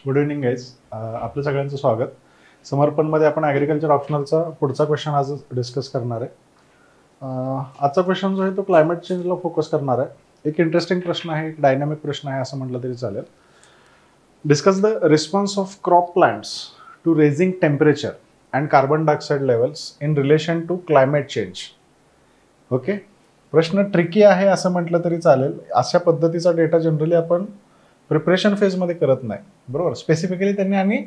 Good evening guys. आपलं सगळ्यांचं स्वागत. समर्पणमध्ये आपण ॲग्रिकल्चर ऑप्शनलचा पुढचा क्वेश्चन आज डिस्कस करणार आहे. आजचा क्वेश्चन जो आहे तो क्लायमेट चेंजला फोकस करणार आहे. एक इंटरेस्टिंग प्रश्न आहे, एक डायनामिक प्रश्न आहे असं म्हटलं तरी चालेल. Discuss the response of crop plants to raising temperature and carbon dioxide levels in relation to climate change. Okay, प्रश्न ट्रिकी आहे असं म्हटलं तरी चालेल. अशा पद्धतीचा डेटा जनरली आपण प्रिपरेशन फेजमध्ये करत नाही, बरोबर. स्पेसिफिकली त्यांनी आणि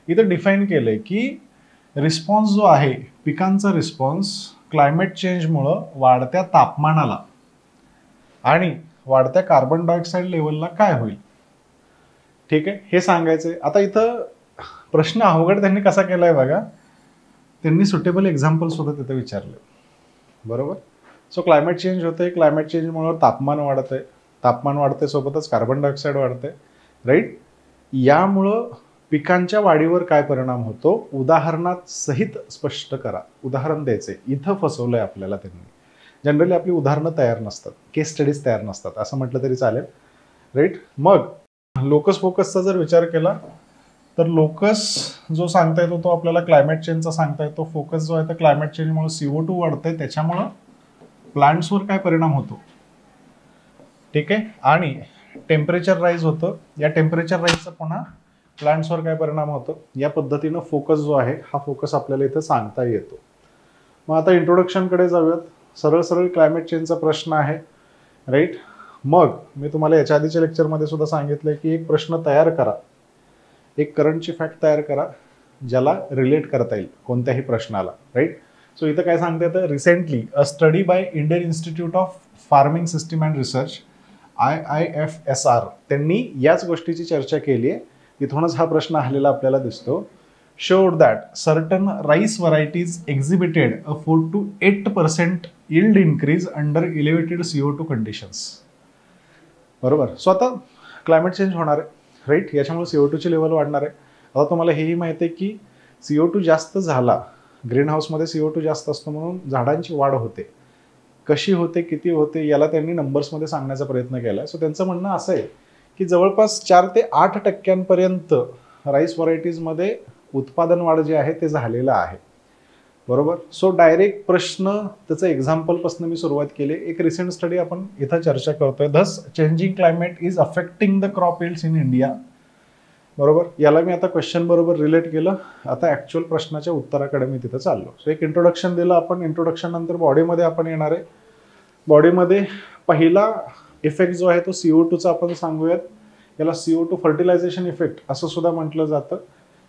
इथं डिफाईन केलं आहे की रिस्पॉन्स जो आहे, पिकांचा रिस्पॉन्स क्लायमेट चेंजमुळं वाढत्या तापमानाला आणि वाढत्या कार्बन डायऑक्साईड लेवलला काय होईल, ठीक आहे, हे सांगायचं आहे. आता इथं प्रश्न अवघड त्यांनी कसा केला आहे बघा. त्यांनी सुटेबल एक्झाम्पल सुद्धा तिथं विचारले, बरोबर. सो क्लायमेट चेंज होते, क्लायमेट चेंजमुळं तापमान वाढतंय, तापमान वाढते सोबतच कार्बन डायऑक्साईड वाढते, राईट. यामुळं पिकांच्या वाढीवर काय परिणाम होतो उदाहरणात सहित स्पष्ट करा. उदाहरण द्यायचे, इथं फसवलंय आपल्याला त्यांनी. जनरली आपली उदाहरणं तयार नसतात, केस स्टडीज तयार नसतात असं म्हटलं तरी चालेल, राईट. मग लोकस फोकसचा जर विचार केला तर लोकस जो सांगता येतो तो आपल्याला क्लायमेट चेंजचा सांगता येतो. फोकस जो आहे तर क्लायमेट चेंजमुळे CO2 वाढतंय, त्याच्यामुळं प्लांट्सवर काय परिणाम होतो, ठीक आहे. आणि टेम्परेचर राईज होतं, या टेम्परेचर राईजचा पुन्हा प्लांट्सवर काय परिणाम होतो, या पद्धतीनं फोकस जो आहे हा फोकस आपल्याला इथं सांगता येतो. मग आता इंट्रोडक्शनकडे जाऊयात. सरळ सरळ क्लायमेट चेंजचा प्रश्न आहे, राईट. मग मी तुम्हाला याच्या आधीच्या लेक्चरमध्ये सुद्धा सांगितलं की एक प्रश्न तयार करा, एक करंटची फॅक्ट तयार करा ज्याला रिलेट करता येईल कोणत्याही प्रश्नाला, राईट. सो इथं काय सांगता येतं, recently a study by Indian institute of farming system and research IIFSR त्यांनी याच गोष्टीची चर्चा केली आहे. इथूनच हा प्रश्न आलेला आपल्याला दिसतो. Showed that certain rice varieties exhibited a 4 to 8% yield increase under elevated CO2 conditions, बरोबर. सो आता क्लायमेट चेंज होणार आहे, राईट. याच्यामुळे CO2 ची लेवल वाढणार आहे. आता तुम्हाला हेही माहिती आहे की CO2 जास्त झाला, ग्रीन हाऊसमध्ये CO2 जास्त असतो म्हणून झाडांची वाढ होते. कशी होते, किती होते, याला त्यांनी नंबर्समध्ये सांगण्याचा प्रयत्न केला. सो त्यांचं म्हणणं असं आहे की जवळपास 4 ते 8% राईस व्हरायटीजमध्ये उत्पादन वाढ जे आहे ते झालेलं आहे, बरोबर. सो डायरेक्ट प्रश्न त्याचं एक्झाम्पलपासून मी सुरुवात केली. एक रिसेंट स्टडी आपण इथं चर्चा करतोय. Dhas changing climate is affecting the crop yields in India, बरोबर. याला मी आता क्वेश्चन बरोबर रिलेट केलं. आता ॲक्च्युअल प्रश्नाच्या उत्तराकडे मी तिथं चाललो. सो एक इंट्रोडक्शन दिलं आपण. इंट्रोडक्शन नंतर बॉडीमध्ये आपण येणार आहे. बॉडीमध्ये पहिला इफेक्ट जो आहे तो CO2चा आपण सांगूयात. याला CO2 फर्टिलायझेशन इफेक्ट असं सुद्धा म्हटलं जातं.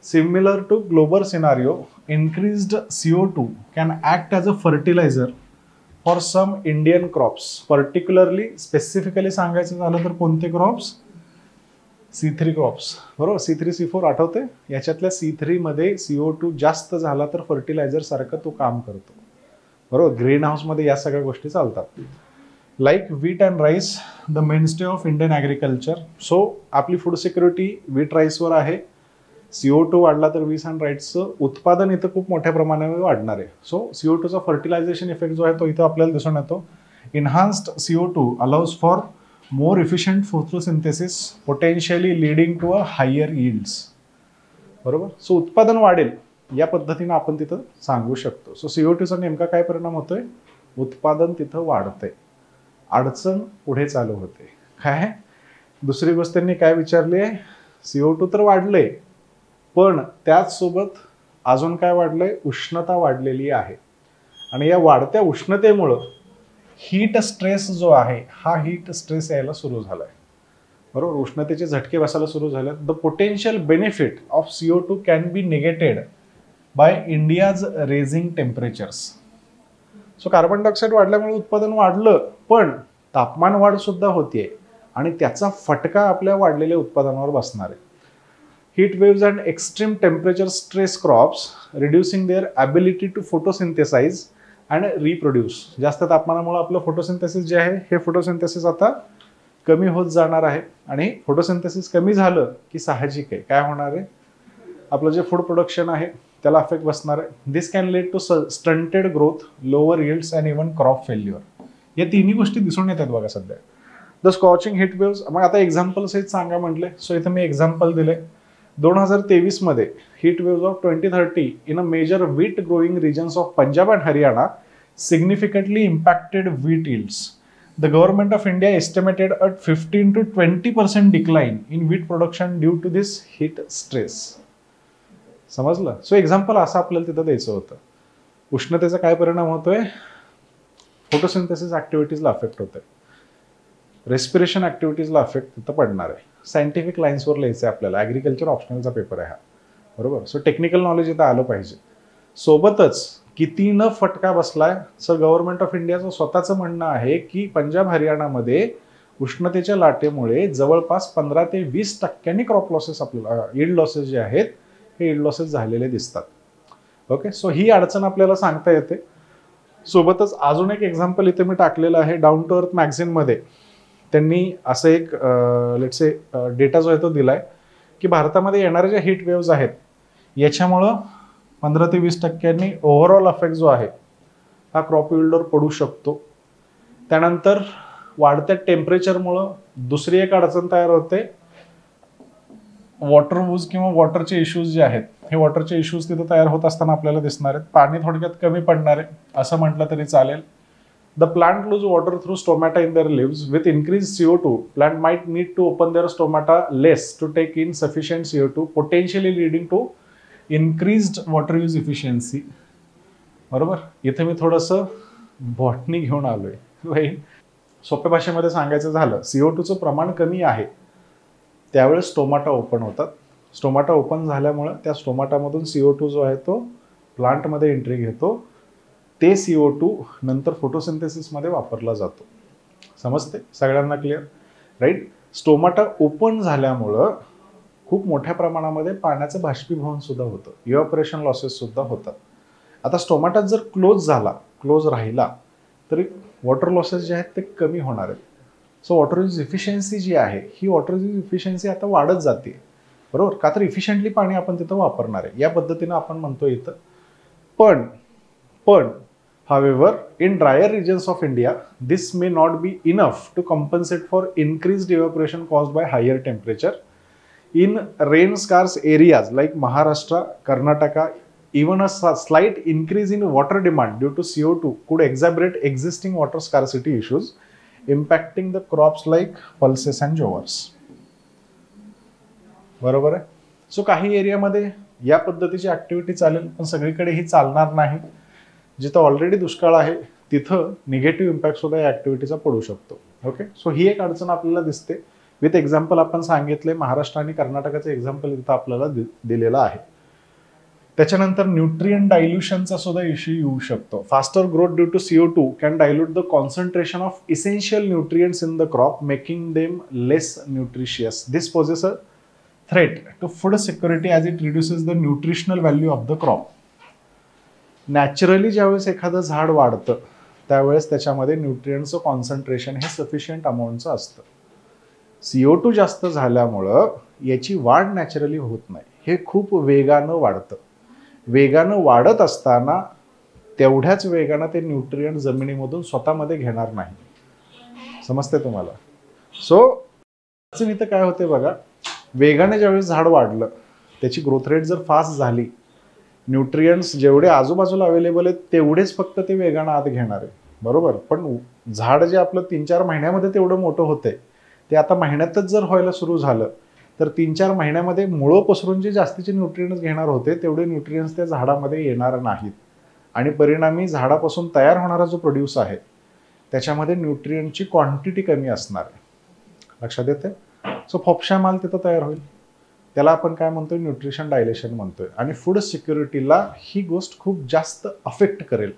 Similar to global scenario, increased CO2 can act as a fertilizer for some Indian crops. Particularly specifically सांगायचं झालं तर कोणते क्रॉप्स, C3 क्रॉप्स, बरोबर. C3 C4 आठवते. याच्यातल्या C3 मध्ये CO2 जास्त झाला तर फर्टिलायझर सारखं तो काम करतो, बरोबर. ग्रीन हाऊसमध्ये या सगळ्या गोष्टी चालतात. Like wheat and rice, the मेनस्टे of Indian agriculture. So आपली फूड सिक्युरिटी व्हीट राईसवर आहे. CO2 वाढला तर व्हीट अँड राईसचं उत्पादन इथं खूप मोठ्या प्रमाणावर वाढणार आहे. सो CO2चा फर्टिलायझेशन इफेक्ट जो आहे तो इथं आपल्याला दिसून येतो. इन्हान्स्ड CO2 allows for more efficient photosynthesis potentially leading to a higher yields, बरोबर. सो उत्पादन वाढेल या पद्धतीनं आपण तिथं सांगू शकतो. सो CO2चा नेमका काय परिणाम होतोय, उत्पादन तिथं वाढतंय, अडचण पुढे चालू होते. काय दुसरी गोष्ट त्यांनी काय विचारली आहे, CO2 तर वाढलंय पण त्याचसोबत अजून काय वाढलंय, उष्णता वाढलेली आहे. आणि या वाढत्या उष्णतेमुळं हीट स्ट्रेस जो आहे हा हीट स्ट्रेस यायला सुरू झालाय, बरोबर. उष्णतेचे झटके बसायला सुरू झाले. The potential benefit of CO2 can be negated by India's raising temperatures. So carbon dioxide वाढल्यामुळे उत्पादन वाढलं पण तापमान वाढ सुद्धा होतीये आणि त्याचा फटका आपल्या वाढलेल्या उत्पादनावर बसणार आहे. Heat waves and extreme temperature stress crops reducing their ability to photosynthesize and reproduce. जास्त तापमानामुळे आपलं फोटोसिंथेसिस जे आहे हे फोटोसिंथेसिस आता कमी होत जाणार आहे. आणि फोटोसिंथेसिस कमी झालं की साहजिक आहे काय होणार आहे, आपलं जे फूड प्रोडक्शन आहे त्याला अफेक्ट बसणार आहे. This can lead to stunted growth, lower yields and even crop failure. या तिन्ही गोष्टी दिसून येतात बघा सध्या. The scorching heat waves. मग आता एक्झाम्पल सहित सांगा म्हटले. सो इथं मी एक्झाम्पल दिले. 2023 मध्ये heat wave of 2030 in a major wheat growing regions of Punjab and Haryana significantly impacted wheat yields. The government of India estimated a 15 to 20% decline in wheat production due to this heat stress. समजलं? So example असं आपल्याला तिथं द्यायचं होतं. उष्णतेचा काय परिणाम होतोय? फोटोसिंथेसिस ऍक्टिव्हिटीजला अफेक्ट होतोय, रेस्पिरेशन ऍक्टिव्हिटीजला अफेक्ट तिथं पडणार आहे. सायंटिफिक लाईन्सवर लिहायचं आहे आपल्याला. ॲग्रिकल्चर ऑप्शनलचा पेपर आहे हा, बरोबर. सो टेक्निकल नॉलेज इथं आलं पाहिजे. सोबतच किती न फटका बसलाय. सर गव्हर्नमेंट ऑफ इंडियाचं स्वतःचं म्हणणं आहे की पंजाब हरियाणामध्ये उष्णतेच्या लाटेमुळे जवळपास 15 ते 20% क्रॉप लॉसेस आपल्याला यील्ड लॉसेस जे आहेत हे यील्ड लॉसेस झालेले दिसतात. ओके, सो ही अडचण आपल्याला सांगता येते. सोबतच अजून एक एक्झाम्पल इथे मी टाकलेलं आहे. डाऊन टू अर्थ मॅगझिनमध्ये त्यांनी असं एक लेट्स से डेटा जो आहे तो दिलाय की भारतामध्ये येणाऱ्या ज्या हीट वेव्ज आहेत याच्यामुळं 15 ते 20% ओव्हरऑल अफेक्ट जो आहे हा क्रॉप यील्डवर पडू शकतो. त्यानंतर वाढत्या टेम्परेचरमुळं दुसरी एक अडचण तयार होते, वॉटर वूज किंवा वॉटरचे इश्यूज जे आहेत हे वॉटरचे इश्यूज तिथं तयार होत असताना आपल्याला दिसणार आहेत. पाणी थोडक्यात कमी पडणार आहे असं म्हटलं तरी चालेल. The plant lose water through stomata in their leaves with increase CO2. Plant might need to open their stomata less to take in sufficient CO2, potentially leading to increased water use efficiency. बरोबर. इथे मी थोडंसं botany घेऊन आलोय. सोप्या भाषेमध्ये सांगायचं झालं, CO2चं प्रमाण कमी आहे त्यावेळेस स्टोमाटा ओपन होतात. स्टोमाटा ओपन झाल्यामुळं त्या स्टोमाटामधून CO2 जो आहे तो प्लांटमध्ये एंट्री घेतो. ते CO2 नंतर फोटोसिंथेसिसमध्ये वापरला जातो. समजते सगळ्यांना? Clear, right. स्टोमाटा ओपन झाल्यामुळं खूप मोठ्या प्रमाणामध्ये पाण्याचं बाष्पीभवन सुद्धा होतं, इव्हॅपोरेशन लॉसेस सुद्धा होतात. आता स्टोमाटा जर क्लोज राहिला तरी वॉटर लॉसेस जे आहेत ते कमी होणार आहेत. सो वॉटर यूज इफिशियन्सी जी आहे ही वॉटर यूज इफिशियन्सी आता वाढत जाते, बरोबर. का तर इफिशियंटली पाणी आपण तिथं वापरणार आहे या पद्धतीनं आपण म्हणतो इथं. पण however in drier regions of India this may not be enough to compensate for increased evaporation caused by higher temperature. In rain scarce areas like Maharashtra, Karnataka, even a slight increase in water demand due to CO2 could exacerbate existing water scarcity issues impacting the crops like pulses and jowars. बरोबर आहे. So काही एरियामध्ये या पद्धतीची activity चालेल पण सगळीकडे ही चालणार नाही. जिथं ऑलरेडी दुष्काळ आहे तिथं निगेटिव्ह इम्पॅक्ट सुद्धा या ऍक्टिव्हिटीचा पडू शकतो. ओके, सो ही एक अडचण आपल्याला दिसते. विथ एक्झाम्पल आपण सांगितले, महाराष्ट्र आणि कर्नाटकाचं एक्झाम्पल इथं आपल्याला दिलेलं आहे. त्याच्यानंतर न्यूट्रिएंट डायल्युशनचा सुद्धा इश्यू येऊ शकतो. Faster growth due to CO2 can dilute the concentration of essential nutrients in the crop making them less nutritious. This poses a threat to food security as it reduces the nutritional value of the crop. Naturally ज्यावेळेस एखादं झाड वाढतं त्यावेळेस त्याच्यामध्ये न्यूट्रिएंटचं concentration हे sufficient अमाऊंटचं असतं. CO2 जास्त झाल्यामुळं याची वाढ नॅचरली होत नाही, हे खूप वेगानं वाढतं. वेगानं वाढत असताना तेवढ्याच वेगानं ते न्यूट्रिएंट जमिनीमधून स्वतःमध्ये घेणार नाही. समजते तुम्हाला? सो इथं काय होते बघा, वेगाने ज्यावेळेस झाड वाढलं त्याची ग्रोथ रेट जर फास्ट झाली, न्यूट्रिएंट्स जेवढे आजूबाजूला अवेलेबल आहेत तेवढेच फक्त ते वेगानं आत घेणार आहे, बरोबर. पण झाड जे आपलं 3-4 महिन्यामध्ये तेवढं मोठं होतंय ते आता महिन्यातच जर व्हायला सुरू झालं तर 3-4 महिन्यामध्ये मुळं पसरून जे जास्तीचे न्यूट्रिएंट्स घेणार होते तेवढे न्यूट्रिएंट्स त्या झाडामध्ये येणार नाहीत आणि परिणामी झाडापासून तयार होणारा जो प्रोड्यूस आहे त्याच्यामध्ये न्यूट्रिएंटची क्वांटिटी कमी असणार आहे. लक्षात येते? सो फोपशा माल तिथं तयार होईल, त्याला आपण काय म्हणतोय, न्यूट्रिशन डायलेशन म्हणतोय. आणि फूड सिक्युरिटीला ही गोष्ट खूप जास्त अफेक्ट करेल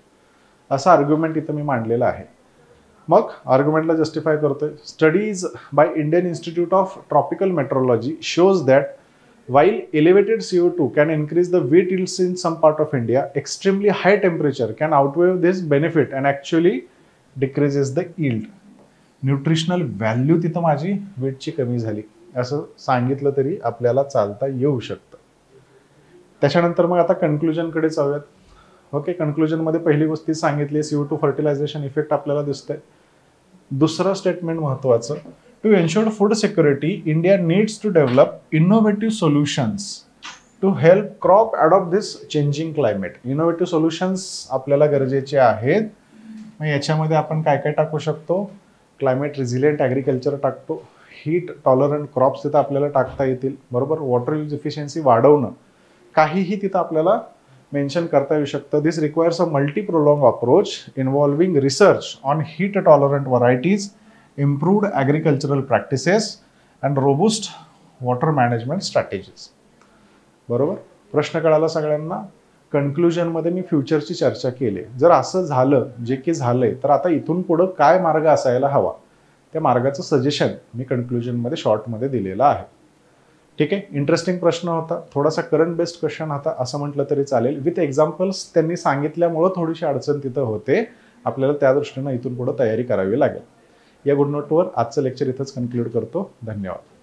असा आर्ग्युमेंट इथं मी मांडलेला आहे. मग आर्ग्युमेंटला जस्टिफाय करतोय. Studies by Indian institute of tropical metrology shows that while elevated CO2 can increase the wheat yields in some part of India, extremely high temperature can outweigh this benefit and actually decreases the yield. Nutritional value तिथं माझी वेटची कमी झाली असं सांगितलं तरी आपल्याला चालता येऊ शकतं. त्याच्यानंतर मग आता कन्क्लुजनकडे जाऊयात. ओके, कन्क्लुजनमध्ये पहिली गोष्ट सांगितली, CO2 फर्टिलायझेशन इफेक्ट आपल्याला दिसतंय. दुसरं स्टेटमेंट महत्त्वाचं, to ensure food security India needs to develop innovative solutions to help crop adopt this changing climate. Innovative solutions आपल्याला गरजेचे आहेत. मग याच्यामध्ये आपण काय काय टाकू शकतो? क्लायमेट रिझिलियंट ॲग्रिकल्चर टाकतो, हीट टॉलरंट क्रॉप्स तिथं आपल्याला टाकता येतील, बरोबर. वॉटर यूज इफिशियन्सी वाढवणं, काहीही तिथं आपल्याला मेन्शन करता येऊ शकतं. This requires a multi prolong approach involving research on heat tolerant varieties, improved agricultural practices and robust water management strategies. बरोबर. प्रश्न कळाला सगळ्यांना? कन्क्लुजनमध्ये मी फ्युचरची चर्चा केली. जर असं झालं, जे की झालंय, तर आता इथून पुढं काय मार्ग असायला हवा, त्या मार्गाचं सजेशन मी कन्क्लुजनमध्ये शॉर्टमध्ये दिलेलं आहे. ठीक आहे. इंटरेस्टिंग प्रश्न होता, थोडासा करंट बेस्ड क्वेश्चन होता असं म्हटलं तरी चालेल. विथ एक्झाम्पल्स त्यांनी सांगितल्यामुळं थोडीशी अडचण तिथं होते. आपल्याला त्या दृष्टीनं इथून पुढं तयारी करावी लागेल. या गुड नोटवर आजचं लेक्चर इथंच कन्क्लूड करतो. धन्यवाद.